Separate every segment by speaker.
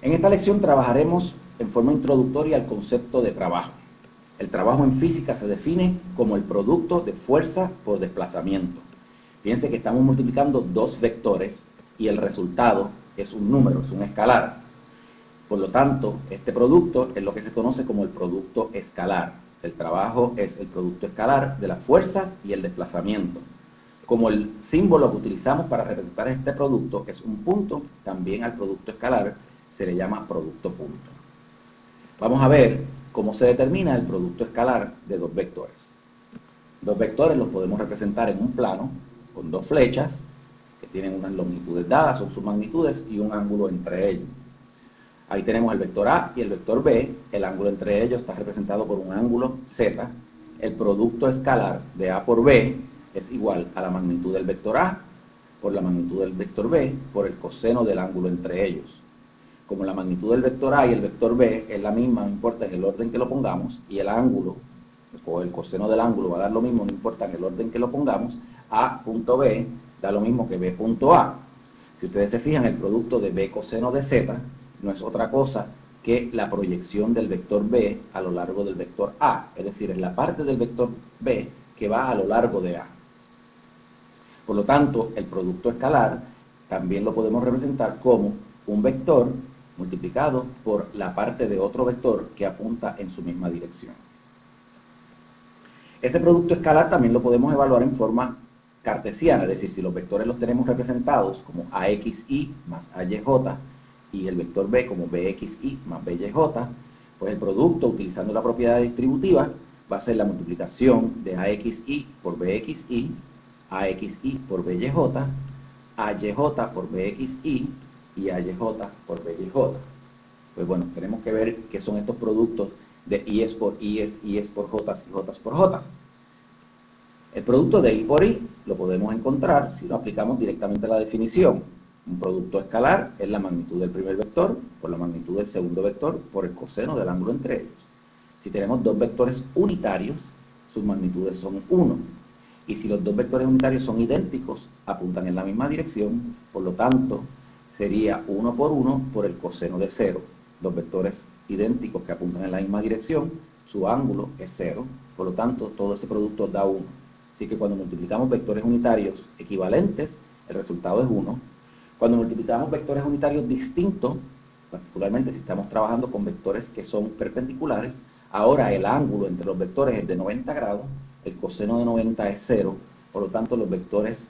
Speaker 1: En esta lección trabajaremos en forma introductoria el concepto de trabajo. El trabajo en física se define como el producto de fuerza por desplazamiento. Fíjense que estamos multiplicando dos vectores y el resultado es un número, es un escalar. Por lo tanto, este producto es lo que se conoce como el producto escalar. El trabajo es el producto escalar de la fuerza y el desplazamiento. Como el símbolo que utilizamos para representar este producto es un punto, también al producto escalar se le llama producto punto. Vamos a ver cómo se determina el producto escalar de dos vectores. Dos vectores los podemos representar en un plano con dos flechas que tienen unas longitudes dadas, son sus magnitudes y un ángulo entre ellos. Ahí tenemos el vector A y el vector B, el ángulo entre ellos está representado por un ángulo Z. El producto escalar de A por B es igual a la magnitud del vector A por la magnitud del vector B por el coseno del ángulo entre ellos. Como la magnitud del vector A y el vector B es la misma, no importa en el orden que lo pongamos, y el ángulo o el coseno del ángulo va a dar lo mismo, no importa en el orden que lo pongamos, A punto B da lo mismo que B punto A. Si ustedes se fijan, el producto de B coseno de Z no es otra cosa que la proyección del vector B a lo largo del vector A, es decir, es la parte del vector B que va a lo largo de A. Por lo tanto, el producto escalar también lo podemos representar como un vector multiplicado por la parte de otro vector que apunta en su misma dirección. Ese producto escalar también lo podemos evaluar en forma cartesiana, es decir, si los vectores los tenemos representados como AXY más AYJ y el vector B como BXY más BYJ, pues el producto, utilizando la propiedad distributiva, va a ser la multiplicación de AXY por BXY, AXY por BYJ, AYJ por BXY y AYJ por BYJ. Pues bueno, tenemos que ver qué son estos productos de I's por I's, I's por J's y J's por J's. El producto de I por I lo podemos encontrar si lo aplicamos directamente a la definición. Un producto escalar es la magnitud del primer vector por la magnitud del segundo vector por el coseno del ángulo entre ellos. Si tenemos dos vectores unitarios, sus magnitudes son 1. Y si los dos vectores unitarios son idénticos, apuntan en la misma dirección, por lo tanto, sería 1 por el coseno de 0. Los vectores idénticos que apuntan en la misma dirección, su ángulo es 0, por lo tanto, todo ese producto da 1. Así que cuando multiplicamos vectores unitarios equivalentes, el resultado es 1. Cuando multiplicamos vectores unitarios distintos, particularmente si estamos trabajando con vectores que son perpendiculares, ahora el ángulo entre los vectores es de 90 grados, el coseno de 90 es 0, por lo tanto los vectores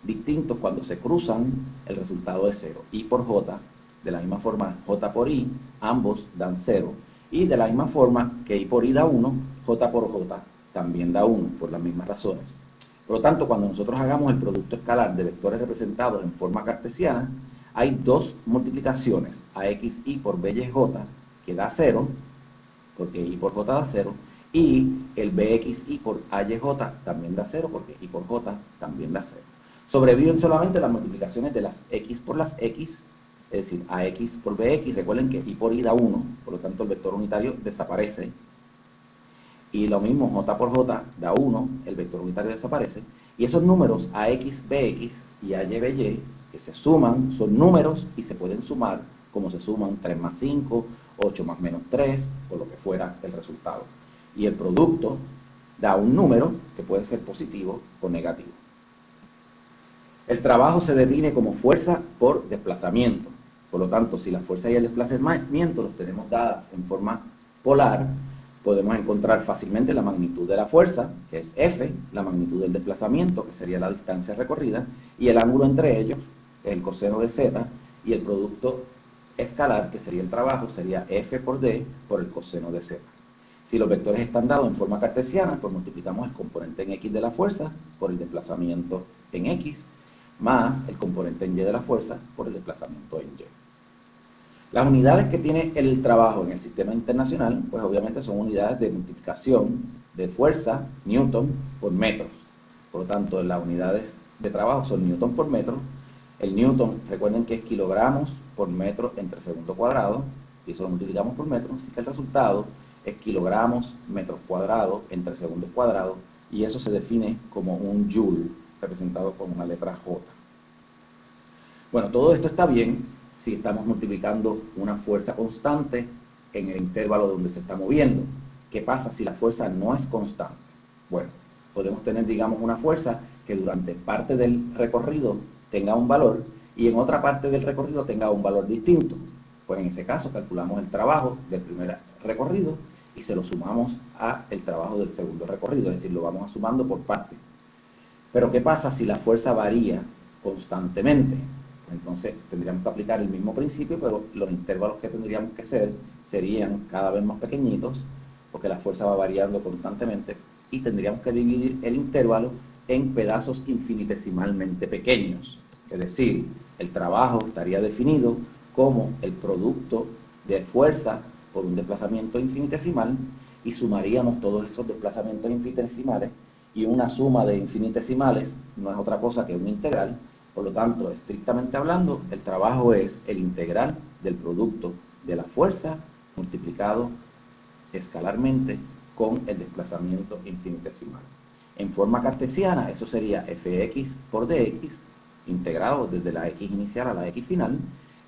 Speaker 1: distintos cuando se cruzan, el resultado es 0. I por J, de la misma forma J por I, ambos dan 0. Y de la misma forma que I por I da 1, J por J también da 1, por las mismas razones. Por lo tanto, cuando nosotros hagamos el producto escalar de vectores representados en forma cartesiana, hay dos multiplicaciones, AXY por BYJ, que da 0, porque I por J da 0, y el BXY por AYJ también da 0, porque I por J también da 0. Sobreviven solamente las multiplicaciones de las X por las X, es decir, AX por BX, recuerden que I por I da 1, por lo tanto el vector unitario desaparece, y lo mismo J por J da 1, el vector unitario desaparece, y esos números AX, BX y AY, BY, que se suman, son números y se pueden sumar como se suman 3 más 5, 8 más menos 3, o lo que fuera el resultado. Y el producto da un número que puede ser positivo o negativo. El trabajo se define como fuerza por desplazamiento. Por lo tanto, si la fuerza y el desplazamiento los tenemos dadas en forma polar, podemos encontrar fácilmente la magnitud de la fuerza, que es F, la magnitud del desplazamiento, que sería la distancia recorrida, y el ángulo entre ellos, que es el coseno de Z, y el producto escalar, que sería el trabajo, sería F por D por el coseno de Z. Si los vectores están dados en forma cartesiana, pues multiplicamos el componente en X de la fuerza por el desplazamiento en X, más el componente en Y de la fuerza por el desplazamiento en Y. Las unidades que tiene el trabajo en el sistema internacional, pues obviamente son unidades de multiplicación de fuerza, newton, por metros. Por lo tanto, las unidades de trabajo son newton por metro. El newton, recuerden que es kilogramos por metro entre segundo cuadrado, y eso lo multiplicamos por metro, así que el resultado es kilogramos metros cuadrados entre segundos cuadrados, y eso se define como un joule, representado con una letra J. Bueno, todo esto está bien, si estamos multiplicando una fuerza constante en el intervalo donde se está moviendo. ¿Qué pasa si la fuerza no es constante? Bueno, podemos tener, digamos, una fuerza que durante parte del recorrido tenga un valor y en otra parte del recorrido tenga un valor distinto. Pues en ese caso calculamos el trabajo del primer recorrido y se lo sumamos al trabajo del segundo recorrido, es decir, lo vamos sumando por partes. Pero ¿qué pasa si la fuerza varía constantemente? Entonces tendríamos que aplicar el mismo principio, pero los intervalos que tendríamos que hacer serían cada vez más pequeñitos, porque la fuerza va variando constantemente, y tendríamos que dividir el intervalo en pedazos infinitesimalmente pequeños. Es decir, el trabajo estaría definido como el producto de fuerza por un desplazamiento infinitesimal, y sumaríamos todos esos desplazamientos infinitesimales, y una suma de infinitesimales no es otra cosa que una integral. Por lo tanto, estrictamente hablando, el trabajo es el integral del producto de la fuerza multiplicado escalarmente con el desplazamiento infinitesimal. En forma cartesiana, eso sería fx por dx, integrado desde la x inicial a la x final,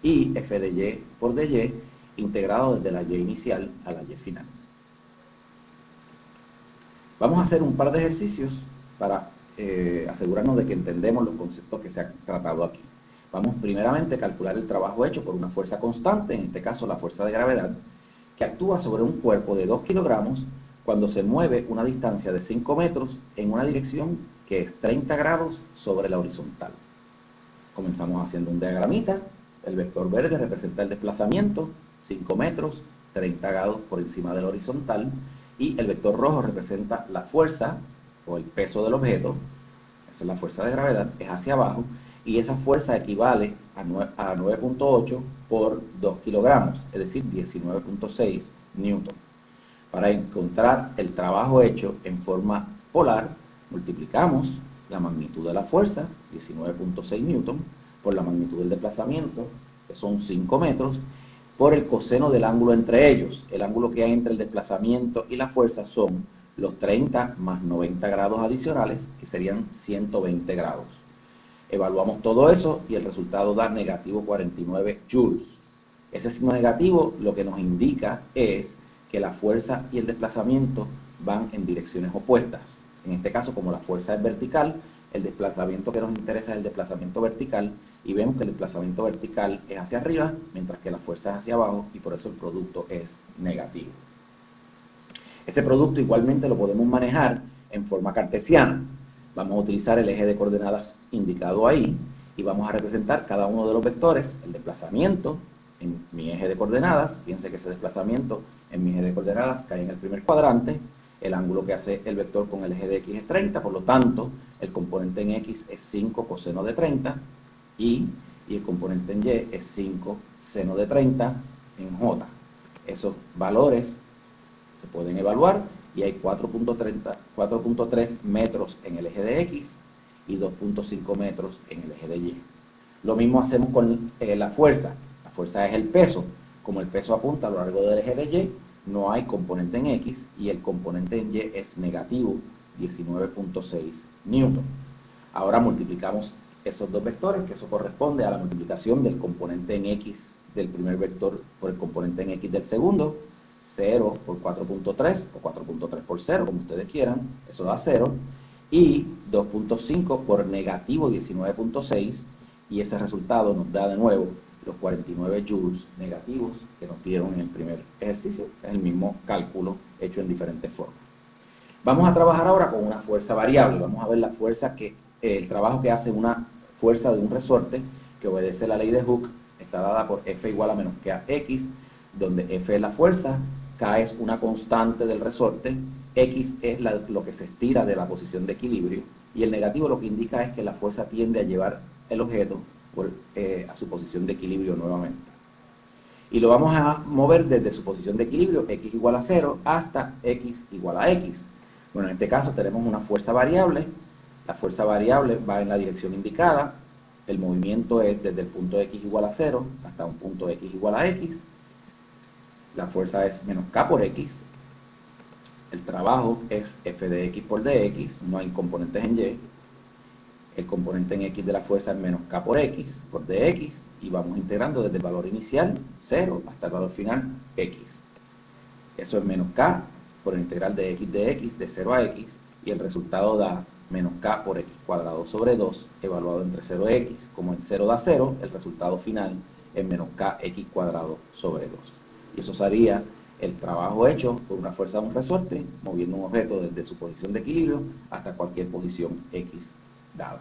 Speaker 1: y f de y por dy, integrado desde la y inicial a la y final. Vamos a hacer un par de ejercicios para asegurarnos de que entendemos los conceptos que se han tratado aquí. Vamos primeramente a calcular el trabajo hecho por una fuerza constante, en este caso la fuerza de gravedad, que actúa sobre un cuerpo de 2 kilogramos cuando se mueve una distancia de 5 metros en una dirección que es 30 grados sobre la horizontal. Comenzamos haciendo un diagramita. El vector verde representa el desplazamiento, 5 metros, 30 grados por encima de la horizontal, y el vector rojo representa la fuerza o el peso del objeto, esa es la fuerza de gravedad, es hacia abajo, y esa fuerza equivale a 9.8 por 2 kilogramos, es decir, 19.6 newton. Para encontrar el trabajo hecho en forma polar, multiplicamos la magnitud de la fuerza, 19.6 newton, por la magnitud del desplazamiento, que son 5 metros, por el coseno del ángulo entre ellos. El ángulo que hay entre el desplazamiento y la fuerza son los 30 más 90 grados adicionales, que serían 120 grados. Evaluamos todo eso y el resultado da negativo 49 joules. Ese signo negativo lo que nos indica es que la fuerza y el desplazamiento van en direcciones opuestas. En este caso, como la fuerza es vertical, el desplazamiento que nos interesa es el desplazamiento vertical, y vemos que el desplazamiento vertical es hacia arriba, mientras que la fuerza es hacia abajo, y por eso el producto es negativo. Ese producto igualmente lo podemos manejar en forma cartesiana. Vamos a utilizar el eje de coordenadas indicado ahí, y vamos a representar cada uno de los vectores, el desplazamiento en mi eje de coordenadas. Fíjense que ese desplazamiento en mi eje de coordenadas cae en el primer cuadrante. El ángulo que hace el vector con el eje de x es 30, por lo tanto, el componente en x es 5 coseno de 30, y el componente en y es 5 seno de 30 en j. Esos valores se pueden evaluar, y hay 4.3 metros en el eje de x y 2.5 metros en el eje de y. Lo mismo hacemos con la fuerza. La fuerza es el peso. Como el peso apunta a lo largo del eje de y, no hay componente en x, y el componente en y es negativo 19.6 newton. Ahora multiplicamos esos dos vectores, que eso corresponde a la multiplicación del componente en x del primer vector por el componente en x del segundo. 0 por 4.3 o 4.3 por 0, como ustedes quieran, eso da 0, y 2.5 por negativo 19.6, y ese resultado nos da de nuevo los 49 joules negativos que nos dieron en el primer ejercicio. Es el mismo cálculo hecho en diferentes formas. Vamos a trabajar ahora con una fuerza variable. Vamos a ver la fuerza el trabajo que hace una fuerza de un resorte que obedece la ley de Hooke. Está dada por F igual a menos que a X, donde F es la fuerza, K es una constante del resorte, X es lo que se estira de la posición de equilibrio, y el negativo lo que indica es que la fuerza tiende a llevar el objeto a su posición de equilibrio nuevamente. Y lo vamos a mover desde su posición de equilibrio, x igual a 0, hasta x igual a x. Bueno, en este caso tenemos una fuerza variable. La fuerza variable va en la dirección indicada. El movimiento es desde el punto x igual a 0 hasta un punto x igual a x. La fuerza es menos k por x. El trabajo es f de x por dx, no hay componentes en y. El componente en X de la fuerza es menos K por X, por dx, y vamos integrando desde el valor inicial, 0, hasta el valor final, X. Eso es menos K por el integral de X, de 0 a X, y el resultado da menos K por X cuadrado sobre 2, evaluado entre 0 y X. Como en 0 da 0, el resultado final es menos KX cuadrado sobre 2. Y eso sería el trabajo hecho por una fuerza de un resorte, moviendo un objeto desde su posición de equilibrio hasta cualquier posición X dada.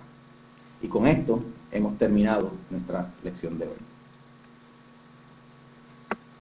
Speaker 1: Y con esto hemos terminado nuestra lección de hoy.